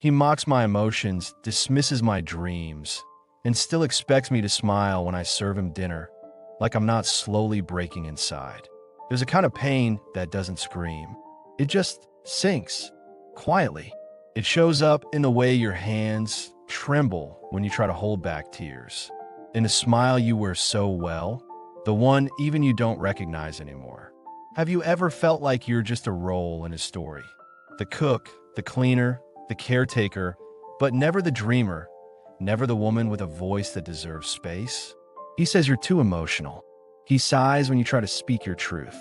He mocks my emotions, dismisses my dreams, and still expects me to smile when I serve him dinner, like I'm not slowly breaking inside. There's a kind of pain that doesn't scream. It just sinks, quietly. It shows up in the way your hands tremble when you try to hold back tears, in a smile you wear so well, the one even you don't recognize anymore. Have you ever felt like you're just a role in a story? The cook, the cleaner, the caretaker, but never the dreamer, never the woman with a voice that deserves space? He says you're too emotional. He sighs when you try to speak your truth.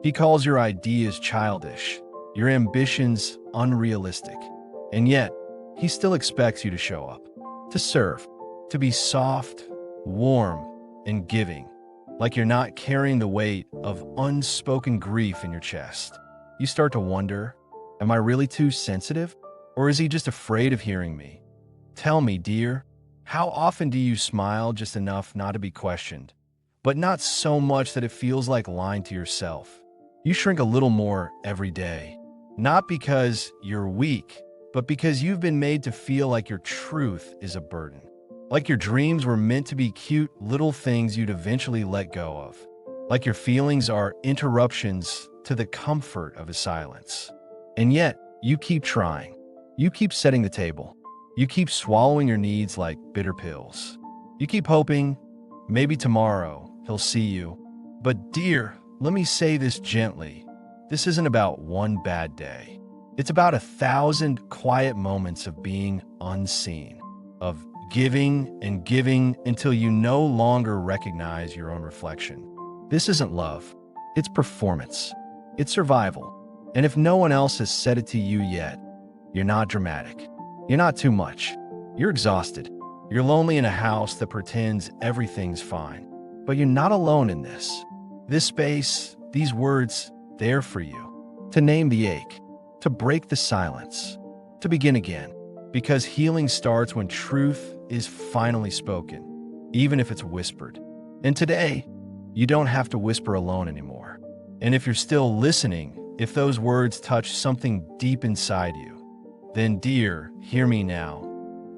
He calls your ideas childish, your ambitions unrealistic. And yet, he still expects you to show up, to serve, to be soft, warm, and giving, like you're not carrying the weight of unspoken grief in your chest. You start to wonder, am I really too sensitive? Or is he just afraid of hearing me? Tell me, dear, how often do you smile just enough not to be questioned, but not so much that it feels like lying to yourself? You shrink a little more every day, not because you're weak, but because you've been made to feel like your truth is a burden. Like your dreams were meant to be cute little things you'd eventually let go of. Like your feelings are interruptions to the comfort of a silence. And yet, you keep trying. You keep setting the table. You keep swallowing your needs like bitter pills. You keep hoping, maybe tomorrow he'll see you. But dear, let me say this gently. This isn't about one bad day. It's about 1,000 quiet moments of being unseen, of giving and giving until you no longer recognize your own reflection. This isn't love. It's performance. It's survival. And if no one else has said it to you yet, you're not dramatic. You're not too much. You're exhausted. You're lonely in a house that pretends everything's fine. But you're not alone in this. This space, these words, they're for you. To name the ache, to break the silence, to begin again. Because healing starts when truth is finally spoken, even if it's whispered. And today, you don't have to whisper alone anymore. And if you're still listening, if those words touch something deep inside you, then dear, hear me now.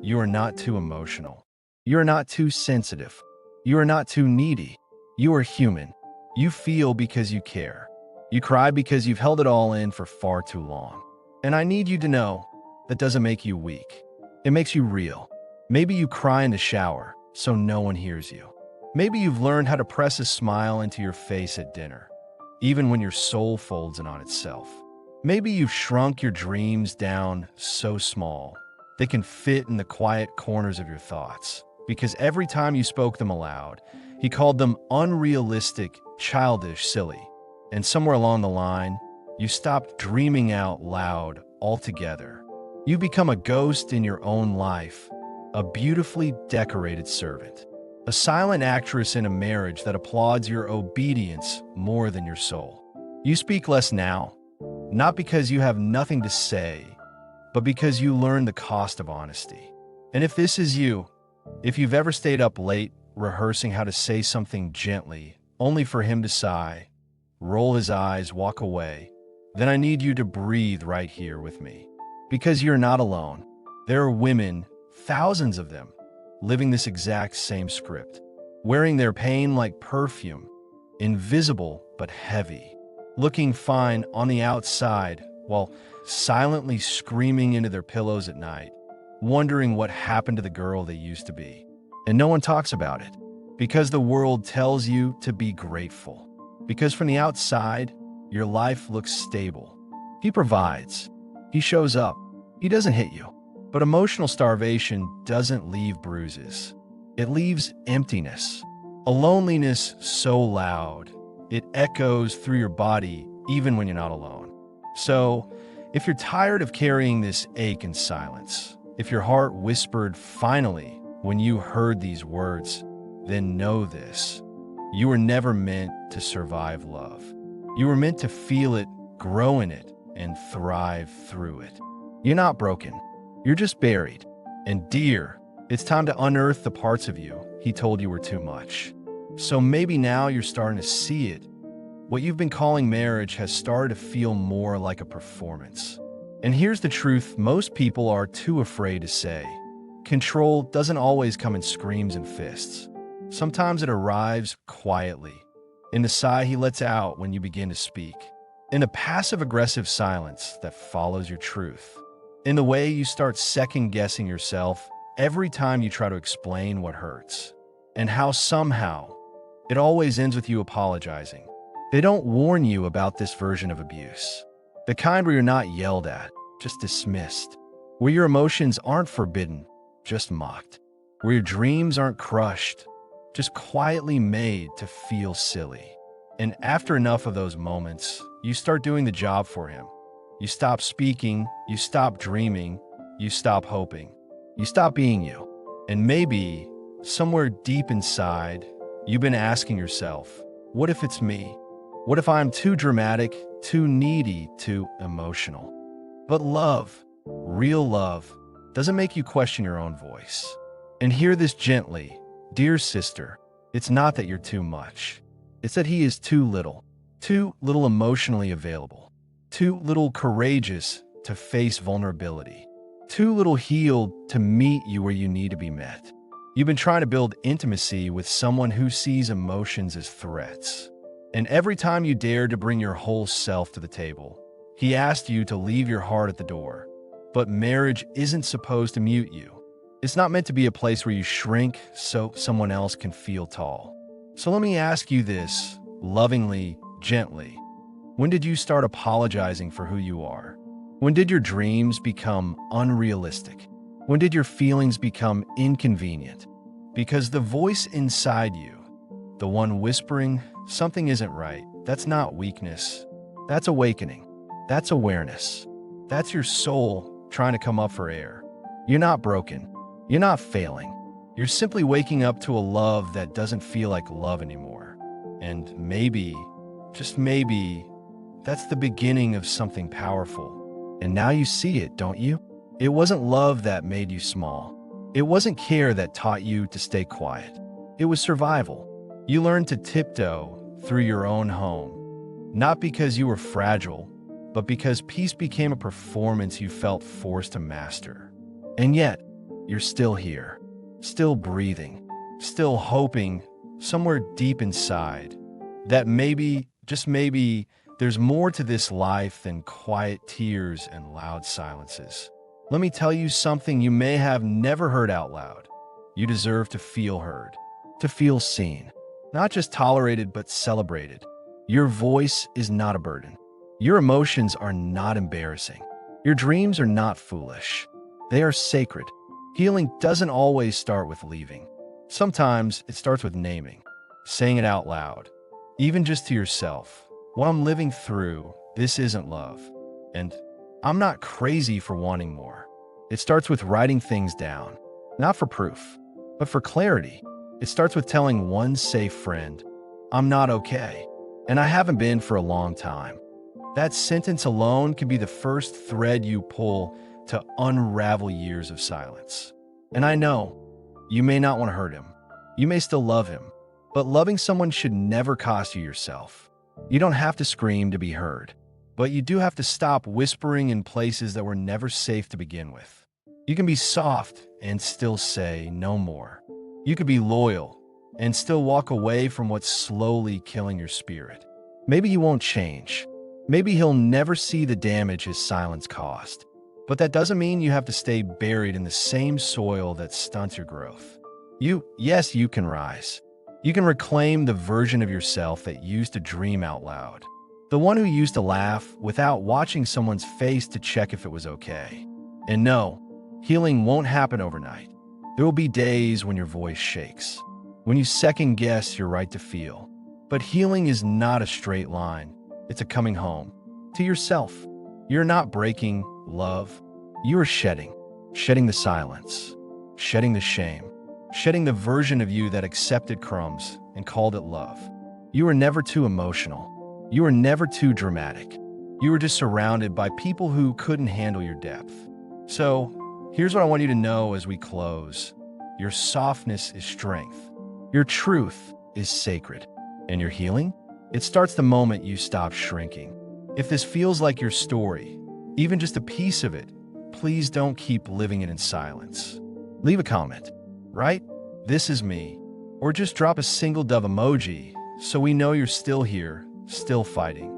You are not too emotional. You are not too sensitive. You are not too needy. You are human. You feel because you care. You cry because you've held it all in for far too long. And I need you to know that doesn't make you weak. It makes you real. Maybe you cry in the shower so no one hears you. Maybe you've learned how to press a smile into your face at dinner, even when your soul folds in on itself. Maybe you've shrunk your dreams down so small they can fit in the quiet corners of your thoughts, because every time you spoke them aloud, he called them unrealistic, childish, silly. And somewhere along the line, you stopped dreaming out loud altogether. You become a ghost in your own life, a beautifully decorated servant, a silent actress in a marriage that applauds your obedience more than your soul. You speak less now, not because you have nothing to say, but because you learn the cost of honesty. And if this is you, if you've ever stayed up late rehearsing how to say something gently, only for him to sigh, roll his eyes, walk away, then I need you to breathe right here with me. Because you're not alone. There are women, thousands of them, living this exact same script, wearing their pain like perfume, invisible but heavy, looking fine on the outside while silently screaming into their pillows at night, wondering what happened to the girl they used to be. And no one talks about it, because the world tells you to be grateful. Because from the outside, your life looks stable. He provides. He shows up. He doesn't hit you. But emotional starvation doesn't leave bruises. It leaves emptiness. A loneliness so loud, it echoes through your body even when you're not alone. So, if you're tired of carrying this ache in silence, if your heart whispered finally when you heard these words, then know this. You were never meant to survive love. You were meant to feel it, grow in it, and thrive through it. You're not broken. You're just buried. And dear, it's time to unearth the parts of you he told you were too much. So maybe now you're starting to see it. What you've been calling marriage has started to feel more like a performance. And here's the truth most people are too afraid to say. Control doesn't always come in screams and fists. Sometimes it arrives quietly, in the sigh he lets out when you begin to speak, in a passive-aggressive silence that follows your truth, in the way you start second-guessing yourself every time you try to explain what hurts, and how somehow it always ends with you apologizing. They don't warn you about this version of abuse, the kind where you're not yelled at, just dismissed, where your emotions aren't forbidden, just mocked, where your dreams aren't crushed, just quietly made to feel silly. And after enough of those moments, you start doing the job for him. You stop speaking, you stop dreaming, you stop hoping, you stop being you. And maybe, somewhere deep inside, you've been asking yourself, what if it's me? What if I'm too dramatic, too needy, too emotional? But love, real love, doesn't make you question your own voice. And hear this gently, dear sister, it's not that you're too much. It's that he is too little emotionally available, too little courageous to face vulnerability, too little healed to meet you where you need to be met. You've been trying to build intimacy with someone who sees emotions as threats. And every time you dared to bring your whole self to the table, he asked you to leave your heart at the door. But marriage isn't supposed to mute you. It's not meant to be a place where you shrink so someone else can feel tall. So let me ask you this, lovingly, gently. When did you start apologizing for who you are? When did your dreams become unrealistic? When did your feelings become inconvenient? Because the voice inside you, the one whispering, something isn't right, that's not weakness. That's awakening. That's awareness. That's your soul trying to come up for air. You're not broken. You're not failing. You're simply waking up to a love that doesn't feel like love anymore. And maybe, just maybe, that's the beginning of something powerful. And now you see it, don't you? It wasn't love that made you small. It wasn't care that taught you to stay quiet. It was survival. You learned to tiptoe through your own home, not because you were fragile, but because peace became a performance you felt forced to master. And yet, you're still here, still breathing, still hoping somewhere deep inside that maybe, just maybe, there's more to this life than quiet tears and loud silences. Let me tell you something you may have never heard out loud. You deserve to feel heard, to feel seen, not just tolerated but celebrated. Your voice is not a burden. Your emotions are not embarrassing. Your dreams are not foolish. They are sacred. Healing doesn't always start with leaving. Sometimes it starts with naming, saying it out loud, even just to yourself. What I'm living through, this isn't love. And I'm not crazy for wanting more. It starts with writing things down, not for proof, but for clarity. It starts with telling one safe friend, I'm not okay, and I haven't been for a long time. That sentence alone can be the first thread you pull to unravel years of silence. And I know, you may not want to hurt him. You may still love him, but loving someone should never cost you yourself. You don't have to scream to be heard, but you do have to stop whispering in places that were never safe to begin with. You can be soft and still say no more. You could be loyal and still walk away from what's slowly killing your spirit. Maybe he won't change. Maybe he'll never see the damage his silence caused. But that doesn't mean you have to stay buried in the same soil that stunts your growth. Yes, you can rise. You can reclaim the version of yourself that used to dream out loud. The one who used to laugh without watching someone's face to check if it was okay. And no, healing won't happen overnight. There will be days when your voice shakes, when you second guess your right to feel. But healing is not a straight line. It's a coming home to yourself. You're not breaking love. You are shedding the silence, shedding the shame, shedding the version of you that accepted crumbs and called it love. You were never too emotional. You were never too dramatic. You were just surrounded by people who couldn't handle your depth. So, here's what I want you to know as we close. Your softness is strength. Your truth is sacred. And your healing? It starts the moment you stop shrinking. If this feels like your story, even just a piece of it, please don't keep living it in silence. Leave a comment, right? This is me. Or just drop a single dove emoji so we know you're still here, still fighting.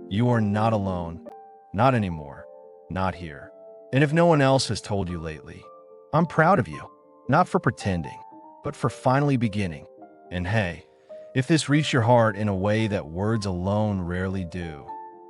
You are not alone. Not anymore. Not here. And if no one else has told you lately, I'm proud of you. Not for pretending, but for finally beginning. And hey, if this reached your heart in a way that words alone rarely do,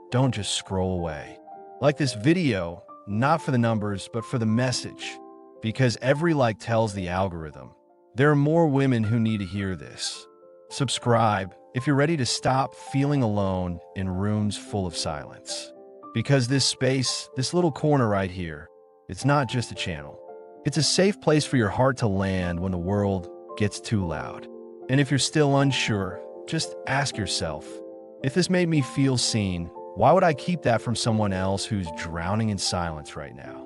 don't just scroll away. Like this video, not for the numbers, but for the message. Because every like tells the algorithm there are more women who need to hear this. Subscribe if you're ready to stop feeling alone in rooms full of silence. Because this space, this little corner right here, it's not just a channel. It's a safe place for your heart to land when the world gets too loud. And if you're still unsure, just ask yourself, if this made me feel seen, why would I keep that from someone else who's drowning in silence right now?